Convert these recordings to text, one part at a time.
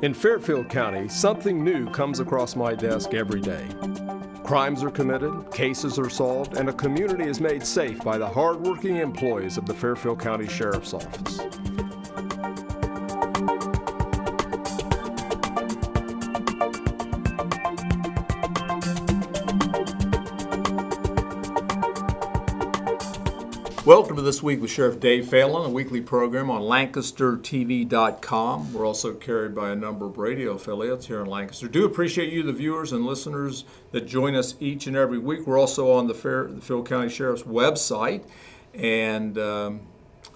In Fairfield County, something new comes across my desk every day. Crimes are committed, cases are solved, and a community is made safe by the hardworking employees of the Fairfield County Sheriff's Office. Welcome to This Week with Sheriff Dave Phelan, a weekly program on LancasterTV.com. We're also carried by a number of radio affiliates here in Lancaster. Do appreciate you, the viewers and listeners that join us each and every week. We're also on the Fairfield County Sheriff's website, and I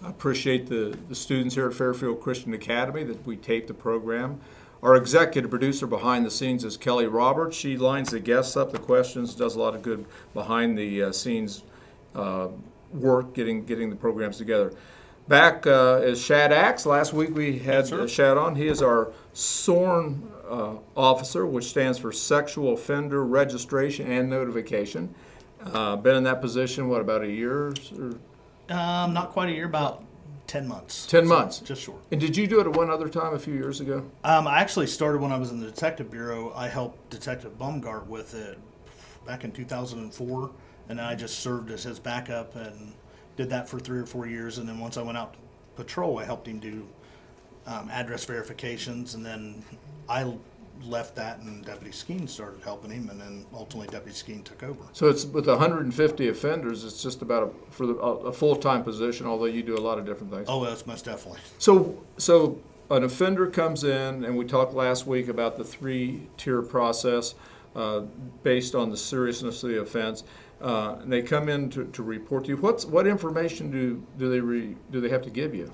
appreciate the students here at Fairfield Christian Academy that we tape the program. Our executive producer behind the scenes is Kelly Roberts. She lines the guests up, the questions, does a lot of good behind the scenes work getting the programs together. Back is Shad Axe. Last week we had Shad on. He is our SORN officer, which stands for Sexual Offender Registration and Notification. Been in that position, what, about a year? Not quite a year, about 10 months. 10 months? Just short. And did you do it at one other time a few years ago? I actually started when I was in the Detective Bureau. I helped Detective Bumgart with it back in 2004. And I just served as his backup and did that for 3 or 4 years. And then once I went out to patrol, I helped him do address verifications. And then I left that, and Deputy Skeen started helping him. And then ultimately, Deputy Skeen took over. So it's with 150 offenders, it's just about a full-time position, although you do a lot of different things. Oh, that's most definitely. So an offender comes in, and we talked last week about the 3-tier process based on the seriousness of the offense. And they come in to report to you. What information do they have to give you?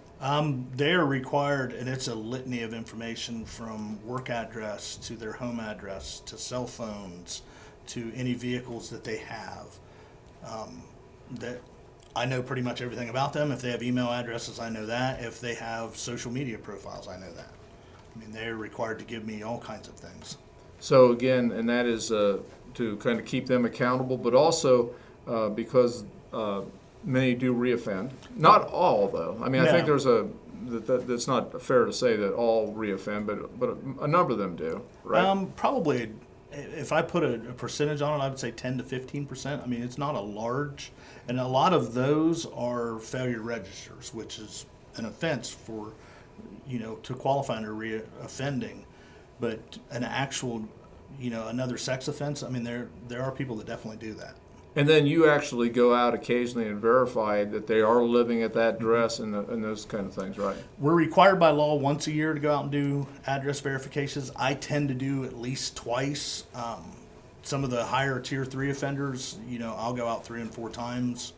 They are required, and it's a litany of information from work address to their home address to cell phones to any vehicles that they have. That I know pretty much everything about them. If they have email addresses, I know that. If they have social media profiles, I know that. I mean, they're required to give me all kinds of things. So again, and that is to kind of keep them accountable, but also because many do reoffend. Not all, though. I mean, No. I think that's not fair to say that all reoffend, but a number of them do, right? Probably, if I put a percentage on it, I would say 10 to 15%. I mean, it's not a large, and a lot of those are failure registers, which is an offense for, to qualify under reoffending. But an actual, another sex offense, I mean, there are people that definitely do that. And then you actually go out occasionally and verify that they are living at that address and those kind of things, right? We're required by law once a year to go out and do address verifications. I tend to do at least twice. Some of the higher tier 3 offenders, I'll go out 3 and 4 times,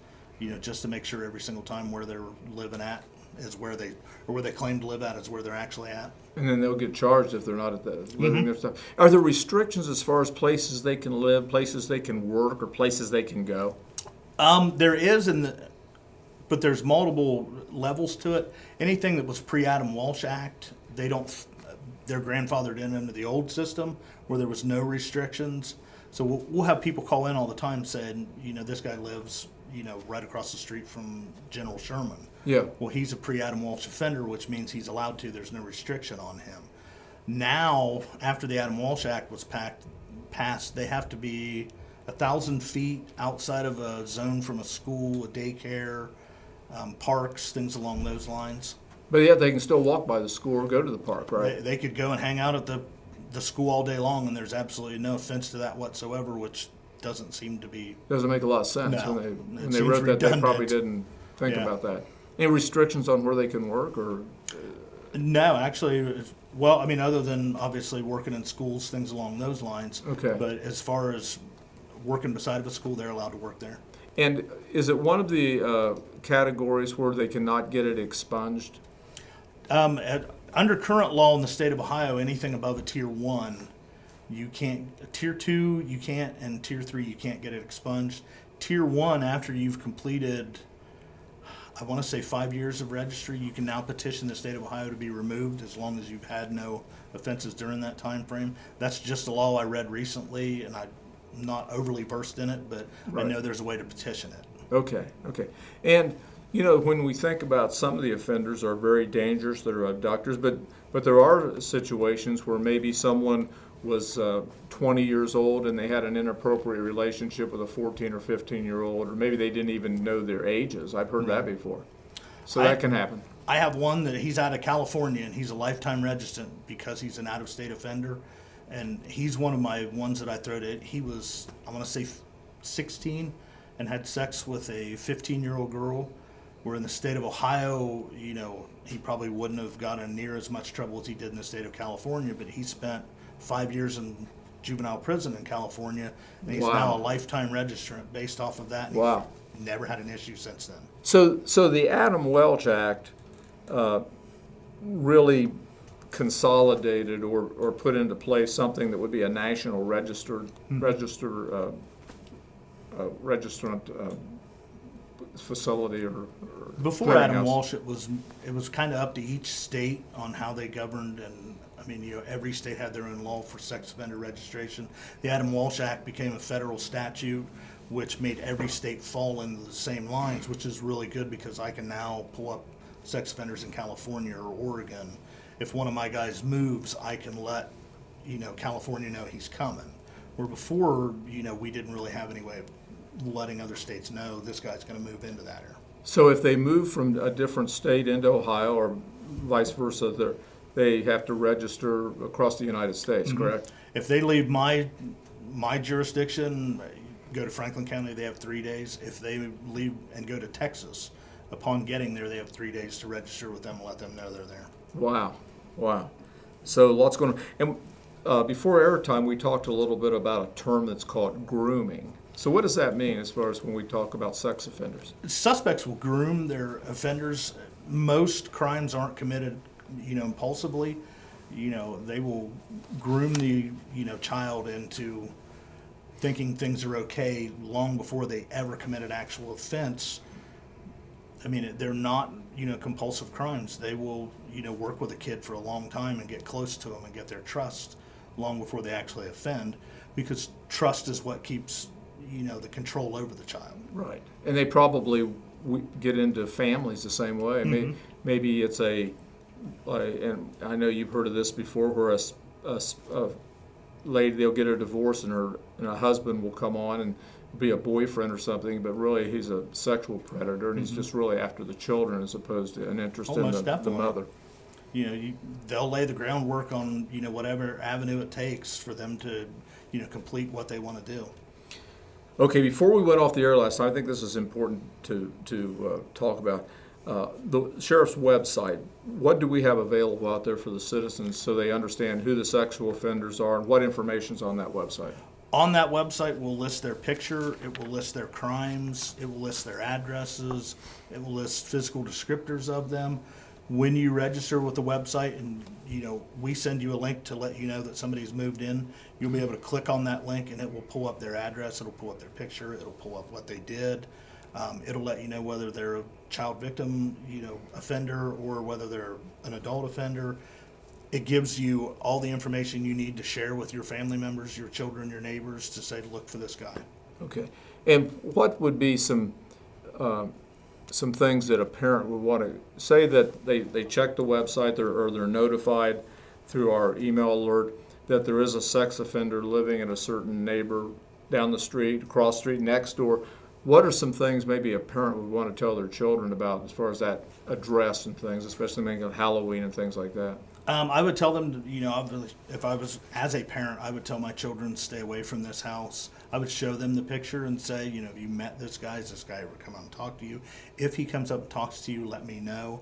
just to make sure every single time where they're living at is where they claim to live at is where they're actually at. And then they'll get charged if they're not at the living their stuff. Are there restrictions as far as places they can live, places they can work, or places they can go? There is, but there's multiple levels to it. Anything that was pre-Adam Walsh Act, they're grandfathered in under the old system where there was no restrictions. So we'll have people call in all the time saying, this guy lives, right across the street from General Sherman. Yeah. Well, he's a pre-Adam Walsh offender, which means he's allowed to. There's no restriction on him. Now, after the Adam Walsh Act was passed, they have to be 1,000 feet outside of a zone from a school, a daycare, parks, things along those lines. But yet they can still walk by the school or go to the park, right? They could go and hang out at the school all day long, and there's absolutely no offense to that whatsoever, which doesn't seem to be... Doesn't make a lot of sense. No, when they wrote that, they probably didn't think about that. Any restrictions on where they can work, or? No, actually, well, I mean, other than obviously working in schools, things along those lines. Okay. But as far as working beside of a school, they're allowed to work there. And is it one of the categories where they cannot get it expunged? Under current law in the state of Ohio, anything above a tier 1, you can't. Tier 2, you can't, and tier 3, you can't get it expunged. Tier 1, after you've completed, I want to say 5 years of registry, you can now petition the state of Ohio to be removed as long as you've had no offenses during that time frame. That's just a law I read recently, and I'm not overly versed in it, but right. I know there's a way to petition it. Okay. And You know, when we think about some of the offenders are very dangerous that are abductors, but there are situations where maybe someone was 20 years old and they had an inappropriate relationship with a 14 or 15-year-old, or maybe they didn't even know their ages. I've heard that before. So that can happen. I have one that he's out of California and he's a lifetime registrant because he's an out-of-state offender. And he's one of my ones that I throw to. He was, I want to say 16 and had sex with a 15-year-old girl. Where in the state of Ohio, you know, he probably wouldn't have gotten near as much trouble as he did in the state of California, but he spent 5 years in juvenile prison in California, and he's now a lifetime registrant based off of that. And he's never had an issue since then. So the Adam Welch Act really consolidated or put into place something that would be a national registrant facility or before Adam Walsh, it was kind of up to each state on how they governed, and I mean, you know, every state had their own law for sex offender registration. The Adam Walsh Act became a federal statute, which made every state fall into the same lines, which is really good because I can now pull up sex offenders in California or Oregon. If one of my guys moves, I can let, you know, California know he's coming. Where before, you know, we didn't really have any way of letting other states know this guy's going to move into that area. So if they move from a different state into Ohio or vice versa, they have to register across the United States, correct? If they leave my jurisdiction, go to Franklin County, they have 3 days. If they leave and go to Texas, upon getting there, they have 3 days to register with them and let them know they're there. Wow. So lots going on. And before airtime, we talked a little bit about a term that's called grooming. So what does that mean as far as when we talk about sex offenders? Suspects will groom their offenders. Most crimes aren't committed, you know, impulsively. You know, they will groom the, you know, child into thinking things are okay long before they ever commit an actual offense. I mean, they're not, you know, compulsive crimes. They will, you know, work with a kid for a long time and get close to them and get their trust long before they actually offend, because trust is what keeps, you know, the control over the child. Right. And they probably get into families the same way. Mm-hmm. Maybe it's and I know you've heard of this before, where a lady, they'll get a divorce and a husband will come on and be a boyfriend or something, but really he's a sexual predator and he's just really after the children as opposed to an interest in the mother. You know, they'll lay the groundwork on, you know, whatever avenue it takes for them to, you know, complete what they want to do. Okay, before we went off the air last time, I think this is important to talk about. The sheriff's website, what do we have available out there for the citizens so they understand who the sexual offenders are and what information's on that website? On that website, we'll list their picture, it will list their crimes, it will list their addresses, it will list physical descriptors of them. When you register with the website and, you know, we send you a link to let you know that somebody's moved in, you'll be able to click on that link and it will pull up their address, it'll pull up their picture, it'll pull up what they did. It'll let you know whether they're a child victim, you know, offender, or whether they're an adult offender. It gives you all the information you need to share with your family members, your children, your neighbors, to say to look for this guy. Okay. And what would be some things that a parent would want to say that they check the website they're notified through our email alert that there is a sex offender living in a certain neighbor down the street, across the street, next door? What are some things maybe a parent would want to tell their children about as far as that address and things, especially maybe on Halloween and things like that? I would tell them, you know, if I was, as a parent, I would tell my children to stay away from this house. I would show them the picture and say, you know, have you met this guy? Has this guy ever come out and talk to you? If he comes up and talks to you, let me know.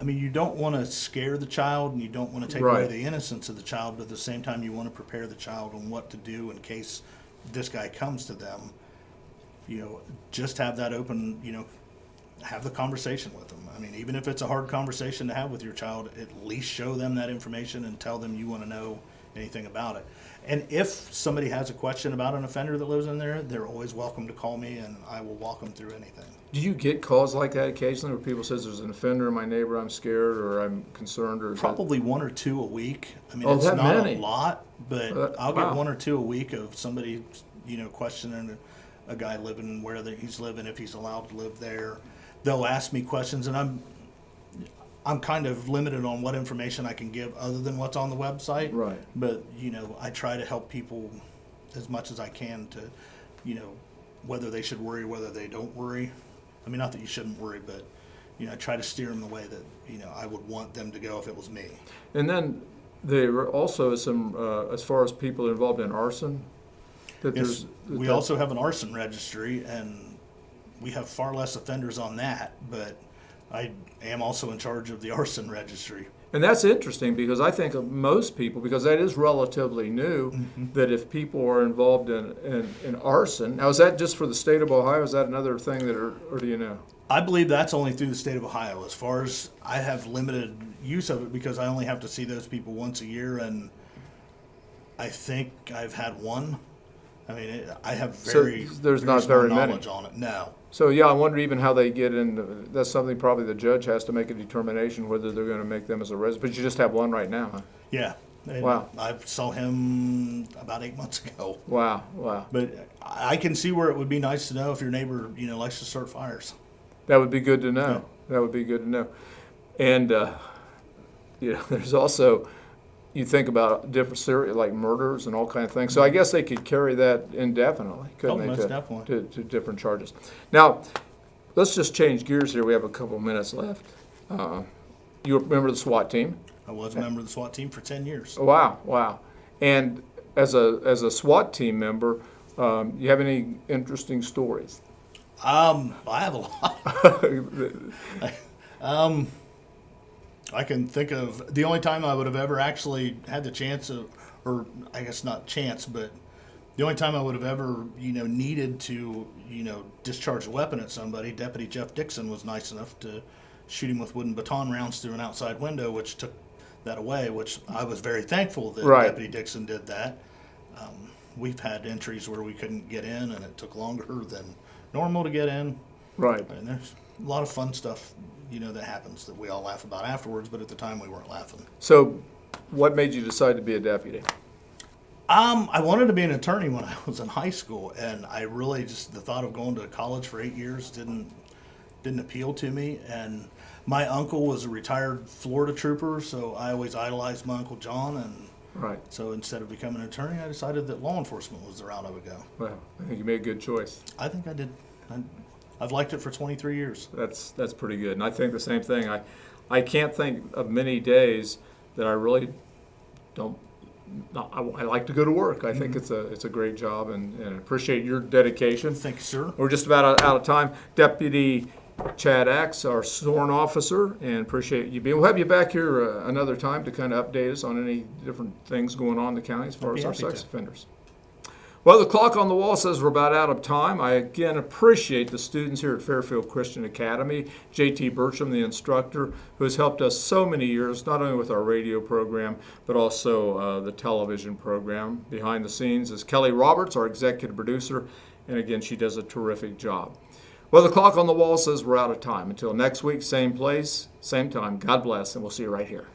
I mean, you don't want to scare the child and you don't want to take away the innocence of the child, but at the same time, you want to prepare the child on what to do in case this guy comes to them. You know, just have that open, you know, have the conversation with them. I mean, even if it's a hard conversation to have with your child, at least show them that information and tell them you want to know anything about it. And if somebody has a question about an offender that lives in there, they're always welcome to call me and I will walk them through anything. Do you get calls like that occasionally where people says there's an offender in my neighbor, I'm scared or I'm concerned? Or probably one or two a week. I mean, it's that not many? A lot, but I'll get one or two a week of somebody, you know, questioning a guy living where he's living, if he's allowed to live there. they'll ask me questions, and I'm kind of limited on what information I can give other than what's on the website. Right. But, I try to help people as much as I can to, whether they should worry, whether they don't worry. I mean, not that you shouldn't worry, but, I try to steer them the way that, I would want them to go if it was me. And then there are also some, as far as people involved in arson, Yes, we also have an arson registry, and we have far less offenders on that, but I am also in charge of the arson registry. And that's interesting because I think of most people, because that is relatively new, that if people are involved in arson, now is that just for the state of Ohio? Is that another thing or do you know? I believe that's only through the state of Ohio. As far as I have limited use of it because I only have to see those people once a year, and I think I've had one. I mean, I have there's not very many knowledge on it. No. So yeah, I wonder even how they get in. That's something probably the judge has to make a determination whether they're going to make them as a resident. But you just have one right now, huh? Yeah. And wow. I saw him about 8 months ago. Wow. But I can see where it would be nice to know if your neighbor, likes to start fires. That would be good to know. Yeah. That would be good to know. And there's also, you think about different serious, like murders and all kinds of things. So I guess they could carry that indefinitely, couldn't they? Most definitely. To different charges. Now, let's just change gears here. We have a couple minutes left. You remember the SWAT team? I was a member of the SWAT team for 10 years. Wow. And as a SWAT team member, you have any interesting stories? I have a lot. I can think of the only time I would have ever actually had the chance of, or I guess not chance, but the only time I would have ever, needed to, discharge a weapon at somebody, Deputy Jeff Dixon was nice enough to shoot him with wooden baton rounds through an outside window, which took that away, which I was very thankful that Right. Deputy Dixon did that. We've had entries where we couldn't get in and it took longer than normal to get in. Right. And there's a lot of fun stuff, that happens that we all laugh about afterwards, but at the time we weren't laughing. So what made you decide to be a deputy? I wanted to be an attorney when I was in high school, and I really just, the thought of going to college for 8 years didn't appeal to me. And my uncle was a retired Florida trooper, so I always idolized my Uncle John, and Right. so instead of becoming an attorney, I decided that law enforcement was the route I would go. Well, I think you made a good choice. I think I did. I've liked it for 23 years. That's pretty good. And I think the same thing. I can't think of many days that I really don't. I like to go to work. I think it's a great job, and I appreciate your dedication. Thank you, sir. We're just about out of time. Deputy Shad Axe, our SORN officer, and appreciate you being. We'll have you back here another time to kind of update us on any different things going on in the county as far as our sex offenders. Well, the clock on the wall says we're about out of time. I again appreciate the students here at Fairfield Christian Academy, J.T. Burcham, the instructor, who has helped us so many years, not only with our radio program, but also the television program. Behind the scenes is Kelly Roberts, our executive producer, and again, she does a terrific job. Well, the clock on the wall says we're out of time. Until next week, same place, same time. God bless, and we'll see you right here.